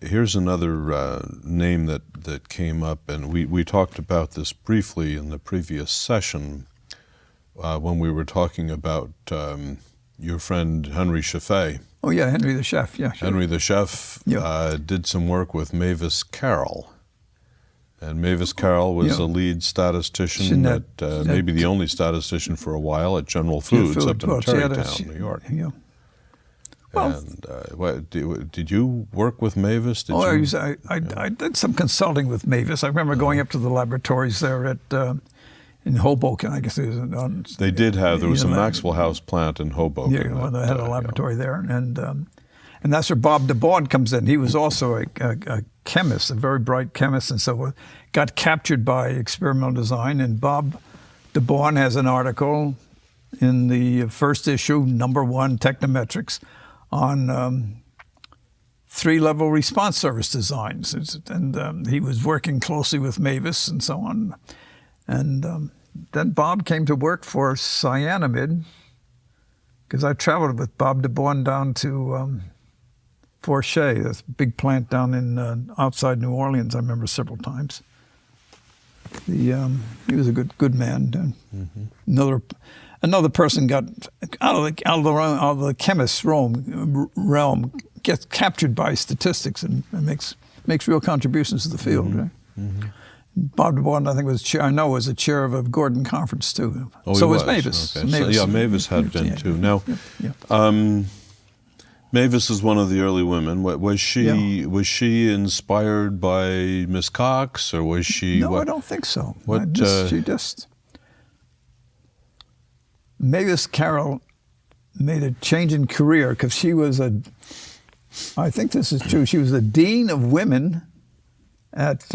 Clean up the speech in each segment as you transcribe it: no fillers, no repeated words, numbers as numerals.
Here's another name that came up, and we talked about this briefly in the previous session when we were talking about your friend Henry Chaffee. Oh yeah, Henry the chef. Yeah, sure. Henry the chef did some work with Mavis Carroll. And Mavis Carroll was a lead statistician maybe the only statistician for a while at General Foods up in Tarrytown, New York. Yeah. Well, and did you work with Mavis? I did some consulting with Mavis. I remember going up to the laboratories there in Hoboken, I guess it was. There was a Maxwell House plant in Hoboken. Yeah, well, they had a laboratory there. And that's where Bob DeBaun comes in. He was also a chemist, a very bright chemist, and so got captured by experimental design. And Bob DeBaun has an article in the first issue, #1, Technometrics, on three-level response service designs. And he was working closely with Mavis and so on. And then Bob came to work for Cyanamid, because I traveled with Bob DeBaun down to Forchet, this big plant down in outside New Orleans. I remember several times. He was a good man. Mm-hmm. Another person got out of the chemist's realm, gets captured by statistics and makes real contributions to the field. Mm-hmm. Right? Mm-hmm. Bob DeBaun, I think, was a chair of a Gordon conference too. Oh, so he was Mavis. Okay. Mavis. Mavis had been too. Now, Mavis is one of the early women. Was she inspired by Miss Cox, or was she? No, I don't think so. Mavis Carroll made a change in career because she was I think this is true. She was the dean of women at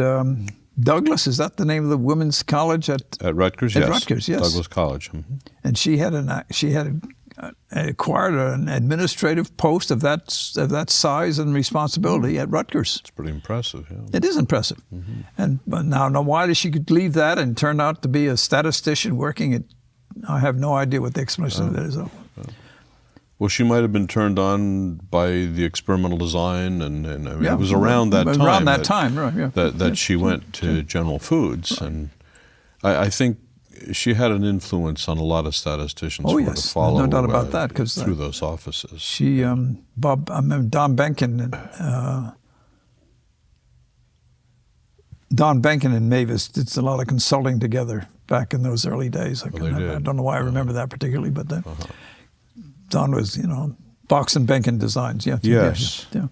Douglas. Is that the name of the women's college at Rutgers? At yes. Rutgers, yes. Douglas College. Mm-hmm. And she had acquired an administrative post of that size and responsibility at Rutgers. It's pretty impressive. Yeah. It is impressive. Mm-hmm. But now why did she leave that and turn out to be a statistician working at? I have no idea what the explanation of that is. Well, she might have been turned on by the experimental design, and it was around that time. Around that time, right? Yeah. That she went to General Foods, right. And I think she had an influence on a lot of statisticians to follow. No doubt about that, because through those offices. She, Don Benkin. Don Benkin and Mavis did a lot of consulting together back in those early days. I don't know why I remember that particularly, but Don was, Box and Benkin Designs. Yeah. Yes. Yeah.